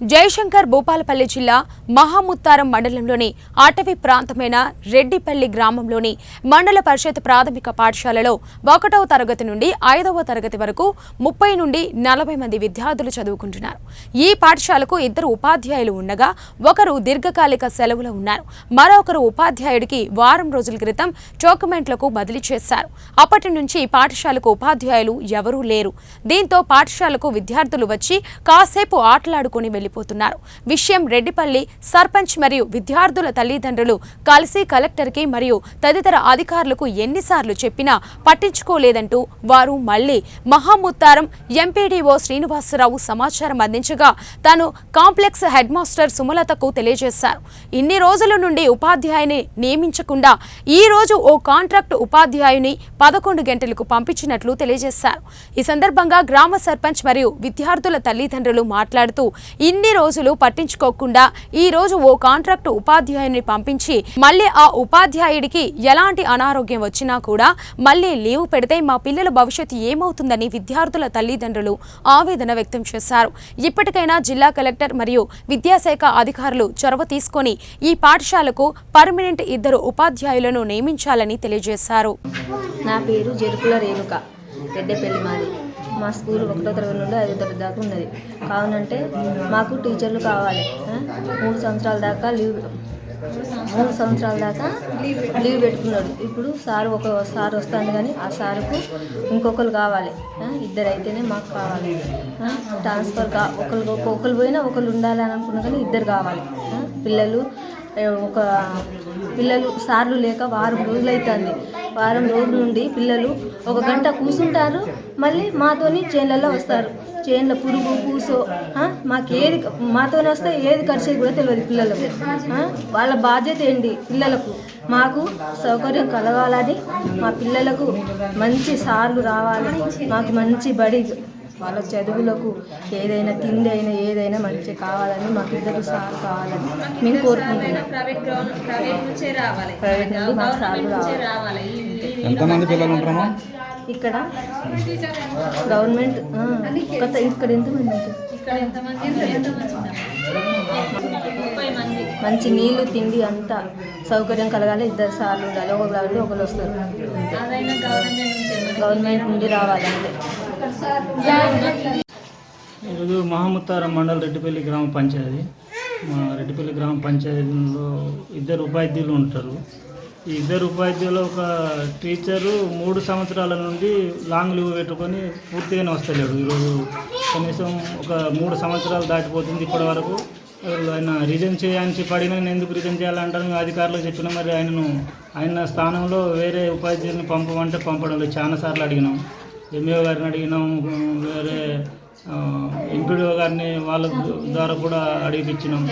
జయశంకర్ భూపాలపల్లి జిల్లా మహాముత్తారం మండలంలోని అటవీ ప్రాంతమైన రెడ్డిపల్లి గ్రామంలోని మండల పరిషత్ ప్రాథమిక పాఠశాలలో 1వ తరగతి నుండి 5వ తరగతి వరకు 30 నుండి 40 మంది విద్యార్థులు చదువుకుంటున్నారు. ఈ పాఠశాలకు 2 ఉపాధ్యాయులు ఉండగా ఒకరు దీర్ఘకాలిక సెలవులో ఉన్నారు. మరొకరు ఉపాధ్యాయుడికి వారం రోజుల క్రితం డాక్యుమెంట్లకు బదిలీ చేశారు. అప్పటి నుంచి పాఠశాలకు ఉపాధ్యాయులు ఎవరూ లేరు. దీంతో పాఠశాలకు విద్యార్థులు వచ్చి కాసేపు ఆటలాడుకుని వెళ్ళిపోతున్నారు. విషయం రెడ్డిపల్లి సర్పంచ్ మరియు విద్యార్థుల తల్లిదండ్రులు కలిసి కలెక్టర్కి మరియు తదితర అధికారులకు ఎన్నిసార్లు చెప్పినా పట్టించుకోలేదంటూ వారు మళ్లీ మహాముత్తారం ఎంపీడీఓ శ్రీనివాసరావు సమాచారం అందించగా తాను కాంప్లెక్స్ హెడ్ మాస్టర్ సుమలతకు తెలియజేశారు. ఇన్ని రోజుల నుండి ఉపాధ్యాయుని నియమించకుండా ఈ రోజు ఓ కాంట్రాక్ట్ ఉపాధ్యాయుని 11 గంటలకు పంపించినట్లు తెలియజేశారు. ఈ సందర్భంగా గ్రామ సర్పంచ్ మరియు విద్యార్థుల తల్లిదండ్రులు మాట్లాడుతూ ఇన్ని రోజులు పట్టించుకోకుండా ఈ రోజు ఓ కాంట్రాక్ట్ ఉపాధ్యాయుని పంపించి మళ్ళీ ఆ ఉపాధ్యాయుడికి ఎలాంటి అనారోగ్యం వచ్చినా కూడా మళ్ళీ లీవ్ పెడితే మా పిల్లల భవిష్యత్తు ఏమవుతుందని విద్యార్థుల తల్లిదండ్రులు ఆవేదన వ్యక్తం చేశారు. ఇప్పటికైనా జిల్లా కలెక్టర్ మరియు విద్యాశాఖ అధికారులు చొరవ తీసుకొని ఈ పాఠశాలకు పర్మనెంట్ 2 ఉపాధ్యాయులను నియమించాలని తెలియజేశారు. నా పేరు జరుకుల రేణుక, రెడ్డిపల్లి మాది. మా స్కూల్ 1వ తరగతి నుండి 5వ తరగతి దాకా ఉన్నది. కావునంటే మాకు టీచర్లు కావాలి. 3 సంవత్సరాల దాకా లీవ్ పెట్టుకున్నాడు. ఇప్పుడు ఒక సార్ వస్తాడు, కానీ ఆ సార్కు ఇంకొకరు కావాలి. 2 అయితేనే మాకు కావాలి. ట్రాన్స్ఫర్ ఒకరు పోయినా ఒకరు ఉండాలని అనుకున్నా, కానీ 2 కావాలి. పిల్లలు సార్లు లేక వారం రోజులు అవుతుంది. వారం రోజుల నుండి పిల్లలు 1 గంట కూర్చుంటారు, మళ్ళీ మాతోని చేన్లలో వస్తారు. చేన్ల పురుగు కూసో మాతోనే వస్తే ఏది ఖర్చు కూడా తెలియదు పిల్లలకు. వాళ్ళ బాధ్యత ఏంటి? పిల్లలకు మాకు సౌకర్యం కలగాలని, మా పిల్లలకు మంచి సార్లు రావాలి, మాకు మంచి బడి, వాళ్ళ చదువులకు ఏదైనా తిండి అయినా ఏదైనా మంచి కావాలని, మాకు 2 సార్లు కావాలని మేము కోరుకుంటున్నాం. ప్రైవేట్ నుండి మాకు సార్లు రావాలి. ఎంతమంది పిల్లలు ఉంటారమ్మా ఇక్కడ? గవర్నమెంట్ ఇక్కడ ఎంతమంది? మంచి నీళ్లు తిండి అంతా సౌకర్యం కలగాలి. 2 సార్లు ఉండాలి. ఒకరు వస్తారు. గవర్నమెంట్ నుండి రావాలంటే. ఈరోజు మహాముత్తారం మండల రెడ్డిపల్లి గ్రామ పంచాయతీ. మా రెడ్డిపల్లి గ్రామ పంచాయతీలో 2 ఉపాధ్యాయులు ఉంటారు. ఈ 2 ఉపాధ్యాయులు ఒక టీచరు 3 సంవత్సరాల నుండి లాంగ్ లీవ్ పెట్టుకొని పూర్తిగానే వస్తలేడు. ఈరోజు కనీసం ఒక 3 సంవత్సరాలు దాటిపోతుంది. ఇప్పటి వరకు ఆయన రిజైన్ చేయని చెప్పడినా నేను ఎందుకు రిజైన్ చేయాలంటాను అధికారులకు చెప్పినా, మరి ఆయన స్థానంలో వేరే ఉపాధ్యాయులను పంపమంటే పంపడం లేదు. చాలాసార్లు అడిగినాం. ఎంఈఓ గారిని అడిగినాం, వేరే ఎంపీడీఓ గారిని వాళ్ళ ద్వారా కూడా అడిగిపించినాం.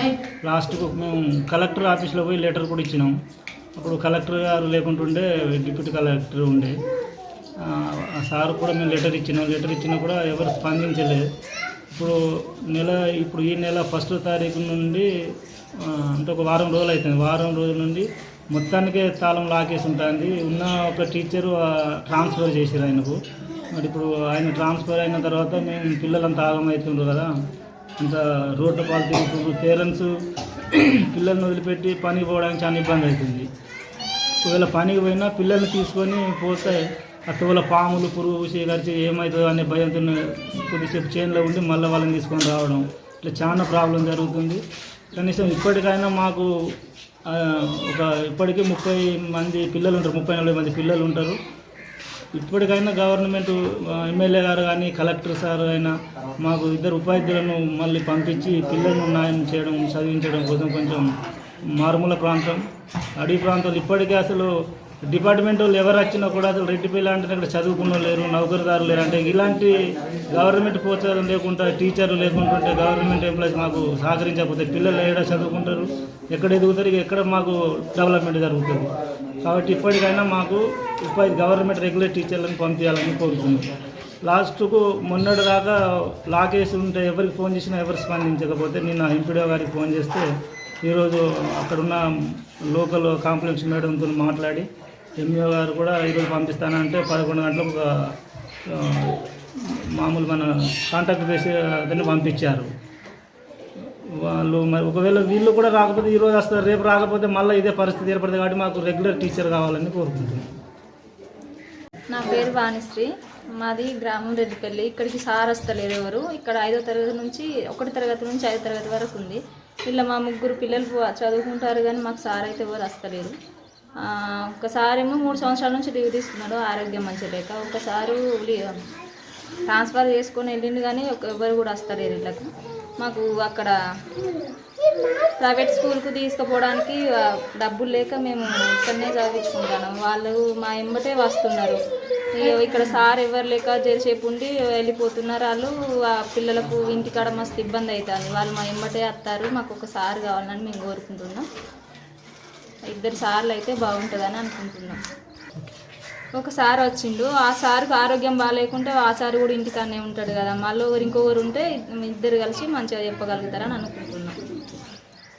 లాస్ట్కు మేము కలెక్టర్ ఆఫీస్లో పోయి లెటర్ కూడా ఇచ్చినాం. అప్పుడు కలెక్టర్ గారు లేకుంటుండే డిప్యూటీ కలెక్టర్ ఉండే. ఆ సార్ కూడా మేము లెటర్ ఇచ్చినా కూడా ఎవరు స్పందించలేదు. ఇప్పుడు ఈ నెల 1వ తారీఖు నుండి అంటే ఒక వారం రోజులు అవుతుంది. వారం రోజుల నుండి మొత్తానికే తాళం లాకేసి ఉంటుంది. ఉన్న ఒక టీచరు ట్రాన్స్ఫర్ చేసారు ఆయనకు. మరి ఇప్పుడు ఆయన ట్రాన్స్ఫర్ అయిన తర్వాత మేము పిల్లలంతా ఆగమవుతుండ్రు కదా, అంత రోడ్డు పాలు తిరుగుతుండ్రు. పేరెంట్స్ పిల్లల్ని వదిలిపెట్టి పనికి పోవడానికి చాలా ఇబ్బంది అవుతుంది. ఒకవేళ పనికి పోయినా పిల్లల్ని తీసుకొని పోతే అటువల పాములు పురుగు సేకరించి ఏమవుతుందో అనే భయంతో కొద్దిసేపు చేనులో ఉండి మళ్ళీ వాళ్ళని తీసుకొని రావడం, ఇట్లా చాలా ప్రాబ్లం జరుగుతుంది. కనీసం ఇప్పటికైనా మాకు ఇప్పటికీ 30 మంది పిల్లలు ఉంటారు, 30-40 మంది పిల్లలు ఉంటారు. ఇప్పటికైనా గవర్నమెంట్ ఎమ్మెల్యే గారు కానీ కలెక్టర్ సార్ అయినా మాకు 2 ఉపాధ్యాయులను మళ్ళీ పంపించి పిల్లలను న్యాయం చేయడం, చదివించడం కోసం. కొంచెం మారుమూల ప్రాంతం, అడవి ప్రాంతాలు, ఇప్పటికీ అసలు డిపార్ట్మెంట్ వాళ్ళు ఎవరు వచ్చినా కూడా అసలు రెడ్డిపల్లి అంటే ఇక్కడ చదువుకున్న లేరు, నౌకరుదారులు లేరు. అంటే ఇలాంటి గవర్నమెంట్ ప్రోత్సాహం లేకుండా, టీచర్లు లేకుంటుంటే, గవర్నమెంట్ ఎంప్లాయీస్ మాకు సహకరించకపోతే పిల్లలు ఎక్కడ చదువుకుంటారు, ఎక్కడ ఎదుగుతారు, ఎక్కడ మాకు డెవలప్మెంట్ జరుగుతుంది. కాబట్టి ఇప్పటికైనా మాకు గవర్నమెంట్ రెగ్యులర్ టీచర్లను పంపించాలని కోరుతున్నాం. లాస్ట్కు మొన్నటి దాకా లాకేసి ఉంటే ఎవరికి ఫోన్ చేసినా ఎవరు స్పందించకపోతే నిన్న ఎంపీడీఓ గారికి ఫోన్ చేస్తే ఈరోజు అక్కడున్న లోకల్ కాంప్లెక్స్ మేడంతో మాట్లాడి ఎంఈఓ గారు కూడా ఈరోజు పంపిస్తానంటే 11 గంటలకు ఒక మామూలు మన కాంటాక్ట్ బేసి దాన్ని పంపించారు. వాళ్ళు మరి ఒకవేళ వీళ్ళు కూడా రాకపోతే ఈరోజు వస్తారు, రేపు రాకపోతే మళ్ళీ ఇదే పరిస్థితి ఏర్పడుతుంది కాబట్టి మాకు రెగ్యులర్ టీచర్ కావాలని కోరుకుంటున్నాం. నా పేరు వాణిశ్రీ, మాది గ్రామం రెడ్డిపల్లి. ఇక్కడికి సార్ వస్తలేరు ఎవరు. ఇక్కడ 5వ తరగతి నుంచి 1వ తరగతి నుంచి 5వ తరగతి వరకు ఉంది. ఇలా మా 3 పిల్లలు చదువుకుంటారు కానీ మాకు సార్ అయితే ఎవరు వస్తలేరు. ఒకసారేమో 3 సంవత్సరాల నుంచి లీవ్ తీసుకున్నాడు ఆరోగ్యం మంచిగా లేక. ఒకసారి ట్రాన్స్ఫర్ చేసుకొని వెళ్ళిండు కానీ ఎవరు కూడా వస్తలేరు ఇళ్ళకు. మాకు అక్కడ ప్రైవేట్ స్కూల్కు తీసుకుపోవడానికి డబ్బులు లేక మేము ఇక్కడనే చదివించుకుంటాము. వాళ్ళు మా ఎంబటే వస్తున్నారు. ఇక్కడ సార్ ఎవరు లేక జరసేపు ఉండి వెళ్ళిపోతున్నారు. వాళ్ళు ఆ పిల్లలకు ఇంటికాడ మస్తు ఇబ్బంది అవుతుంది. వాళ్ళు మా ఎంబటే వస్తారు. మాకు ఒక సార్ కావాలని మేము కోరుకుంటున్నాం. 2 సార్లు అయితే బాగుంటుందని అనుకుంటున్నాం. ఒక సార్ వచ్చిండు, ఆ సార్కు ఆరోగ్యం బాగాలేకుంటే ఆ సార్ కూడా ఇంటికాడనే ఉంటాడు కదా. మళ్ళీ ఇంకొకరు ఉంటే 2 కలిసి మంచిగా చెప్పగలుగుతారని అనుకుంటున్నాం.